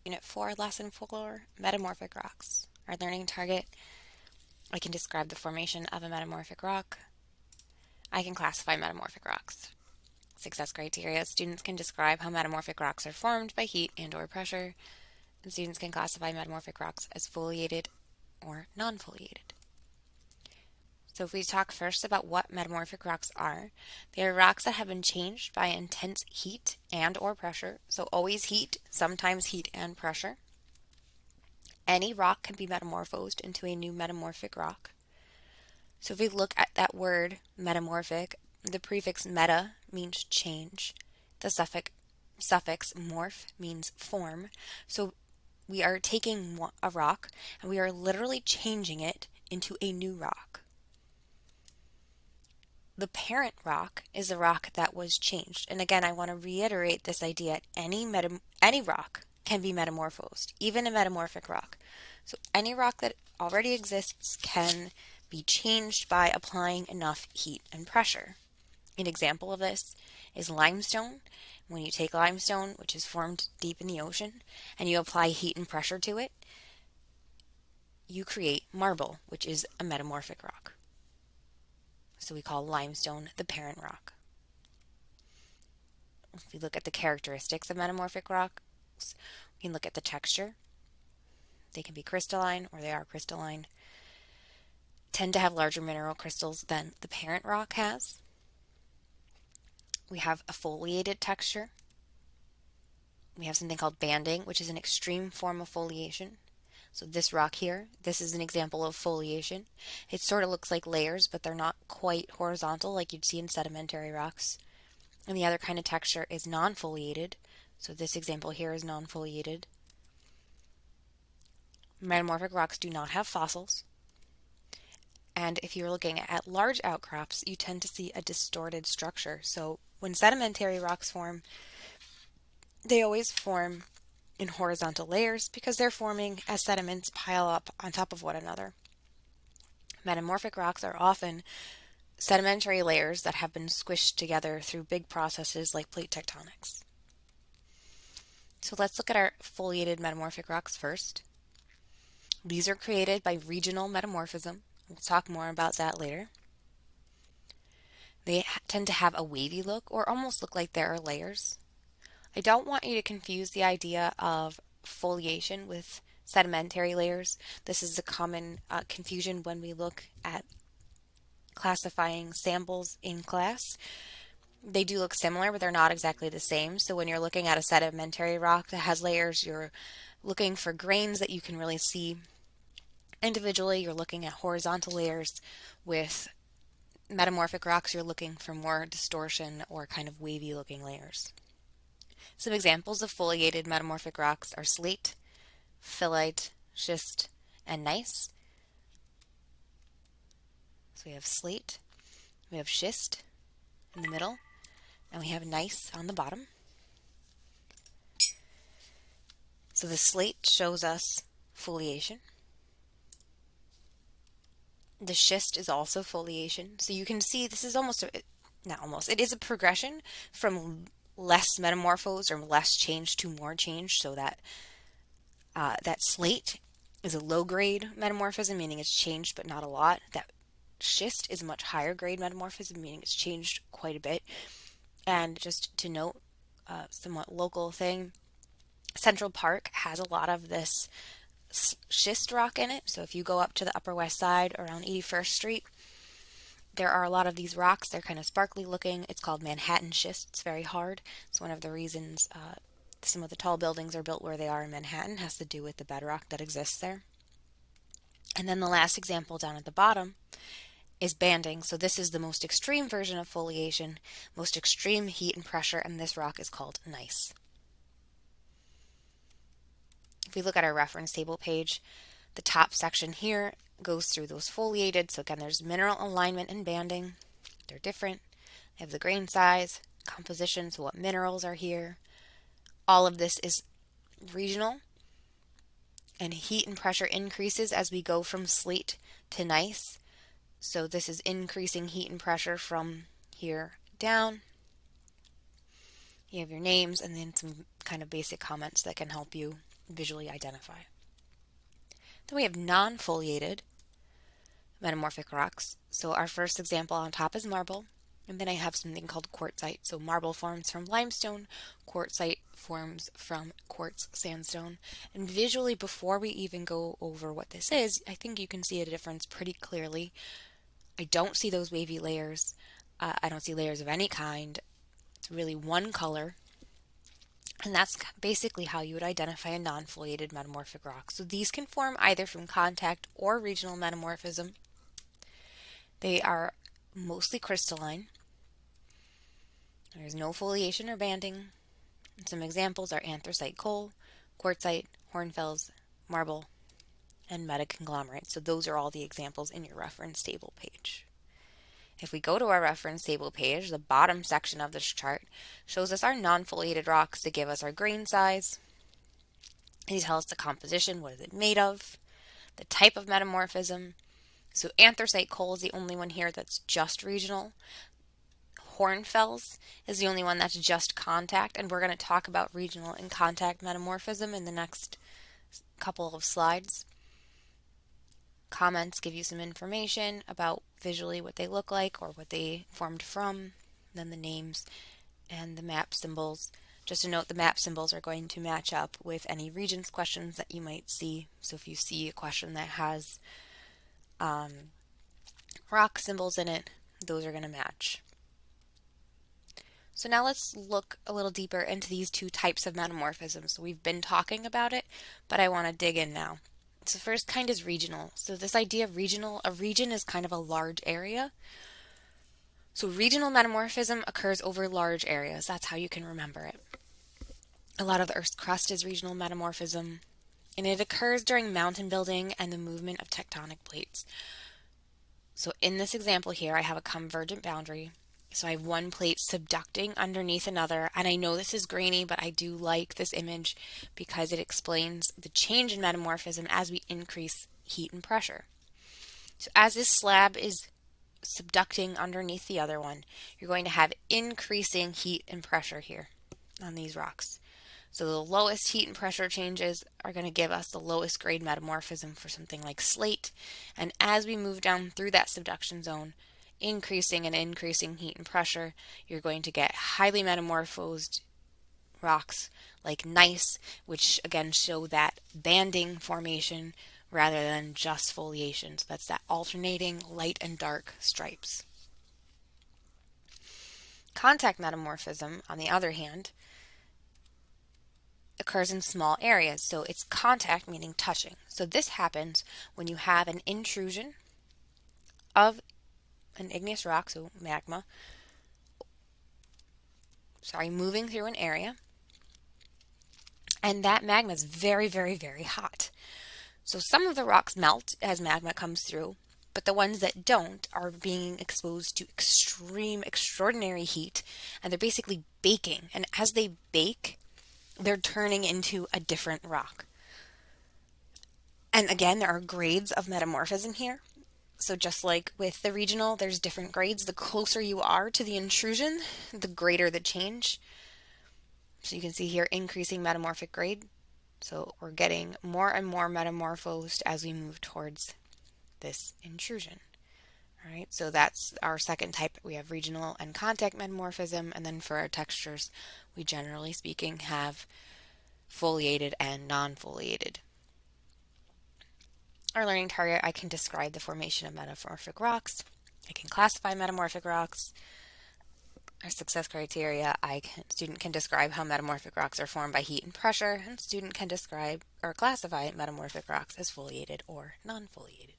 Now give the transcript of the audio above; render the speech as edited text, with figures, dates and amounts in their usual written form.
Unit 4, Lesson 4, Metamorphic Rocks. Our learning target: I can describe the formation of a metamorphic rock. I can classify metamorphic rocks. Success criteria: students can describe how metamorphic rocks are formed by heat and or pressure, and students can classify metamorphic rocks as foliated or non-foliated. So if we talk first about what metamorphic rocks are, they are rocks that have been changed by intense heat and or pressure. So always heat, sometimes heat and pressure. Any rock can be metamorphosed into a new metamorphic rock. So if we look at that word metamorphic, the prefix meta means change. The suffix morph means form. So we are taking a rock and we are literally changing it into a new rock. The parent rock is a rock that was changed. And again, I want to reiterate this idea: any rock can be metamorphosed, even a metamorphic rock. So any rock that already exists can be changed by applying enough heat and pressure. An example of this is limestone. When you take limestone, which is formed deep in the ocean, and you apply heat and pressure to it, you create marble, which is a metamorphic rock. So we call limestone the parent rock. If we look at the characteristics of metamorphic rocks, we can look at the texture. They can be crystalline or they are crystalline. Tend to have larger mineral crystals than the parent rock has. We have a foliated texture. We have something called banding, which is an extreme form of foliation. So this rock here, this is an example of foliation. It sort of looks like layers, but they're not quite horizontal like you'd see in sedimentary rocks. And the other kind of texture is non-foliated. So this example here is non-foliated. Metamorphic rocks do not have fossils. And if you're looking at large outcrops, you tend to see a distorted structure. So when sedimentary rocks form, they always form in horizontal layers because they're forming as sediments pile up on top of one another. Metamorphic rocks are often sedimentary layers that have been squished together through big processes like plate tectonics. So let's look at our foliated metamorphic rocks first. These are created by regional metamorphism. We'll talk more about that later. They tend to have a wavy look or almost look like there are layers. I don't want you to confuse the idea of foliation with sedimentary layers. This is a common confusion when we look at classifying samples in class. They do look similar, but they're not exactly the same. So when you're looking at a sedimentary rock that has layers, you're looking for grains that you can really see individually. You're looking at horizontal layers. With metamorphic rocks, you're looking for more distortion or kind of wavy looking layers. Some examples of foliated metamorphic rocks are slate, phyllite, schist, and gneiss. So we have slate, we have schist in the middle, and we have gneiss on the bottom. So the slate shows us foliation. The schist is also foliation. So you can see this is it is a progression from less metamorphosed or less changed to more changed, so that that slate is a low grade metamorphism, meaning it's changed but not a lot. That schist is a much higher grade metamorphism, meaning it's changed quite a bit. And just to note, somewhat local thing, Central Park has a lot of this schist rock in it. So if you go up to the Upper West Side around 81st Street, there are a lot of these rocks. They're kind of sparkly looking. It's called Manhattan schist. It's very hard. It's one of the reasons some of the tall buildings are built where they are in Manhattan. It has to do with the bedrock that exists there. And then the last example down at the bottom is banding. So this is the most extreme version of foliation, most extreme heat and pressure, and this rock is called gneiss. If we look at our reference table page, the top section here goes through those foliated. So again, there's mineral alignment and banding. They're different. They have the grain size, composition, so what minerals are here. All of this is regional, and heat and pressure increases as we go from slate to gneiss. So this is increasing heat and pressure from here down. You have your names and then some kind of basic comments that can help you visually identify. Then we have non-foliated metamorphic rocks. So our first example on top is marble, and then I have something called quartzite. So marble forms from limestone, quartzite forms from quartz sandstone. And visually, before we even go over what this is, I think you can see a difference pretty clearly. I don't see those wavy layers. I don't see layers of any kind. It's really one color. And that's basically how you would identify a non-foliated metamorphic rock. So these can form either from contact or regional metamorphism. They are mostly crystalline. There's no foliation or banding. And some examples are anthracite coal, quartzite, hornfels, marble, and metaconglomerates. So those are all the examples in your reference table page. If we go to our reference table page, the bottom section of this chart shows us our non-foliated rocks to give us our grain size. These tell us the composition, what is it made of, the type of metamorphism. So anthracite coal is the only one here that's just regional. Hornfels is the only one that's just contact, and we're going to talk about regional and contact metamorphism in the next couple of slides. Comments give you some information about visually what they look like or what they formed from, then the names and the map symbols. Just to note, the map symbols are going to match up with any regions questions that you might see. So if you see a question that has rock symbols in it, those are going to match. So now let's look a little deeper into these two types of metamorphism. So we've been talking about it, but I want to dig in now. So first kind is regional. So this idea of regional, a region is kind of a large area. So regional metamorphism occurs over large areas. That's how you can remember it. A lot of the Earth's crust is regional metamorphism, and it occurs during mountain building and the movement of tectonic plates. So in this example here, I have a convergent boundary. So I have one plate subducting underneath another, and I know this is grainy, but I do like this image because it explains the change in metamorphism as we increase heat and pressure. So as this slab is subducting underneath the other one, you're going to have increasing heat and pressure here on these rocks. So the lowest heat and pressure changes are going to give us the lowest grade metamorphism for something like slate, and as we move down through that subduction zone, increasing and increasing heat and pressure, you're going to get highly metamorphosed rocks like gneiss, which again show that banding formation rather than just foliation. So that's that alternating light and dark stripes. Contact metamorphism, on the other hand, occurs in small areas. So it's contact, meaning touching. So this happens when you have an intrusion of an igneous rock, so magma, moving through an area, and that magma is very, very, very hot. So some of the rocks melt as magma comes through, but the ones that don't are being exposed to extraordinary heat, and they're basically baking. And as they bake, they're turning into a different rock. And again, there are grades of metamorphism here. So just like with the regional, there's different grades. The closer you are to the intrusion, the greater the change. So you can see here increasing metamorphic grade. So we're getting more and more metamorphosed as we move towards this intrusion. All right, so that's our second type. We have regional and contact metamorphism, and then for our textures, we generally speaking have foliated and non-foliated. Our learning target, I can describe the formation of metamorphic rocks. I can classify metamorphic rocks. Our success criteria, student can describe how metamorphic rocks are formed by heat and pressure, and student can describe or classify metamorphic rocks as foliated or non-foliated.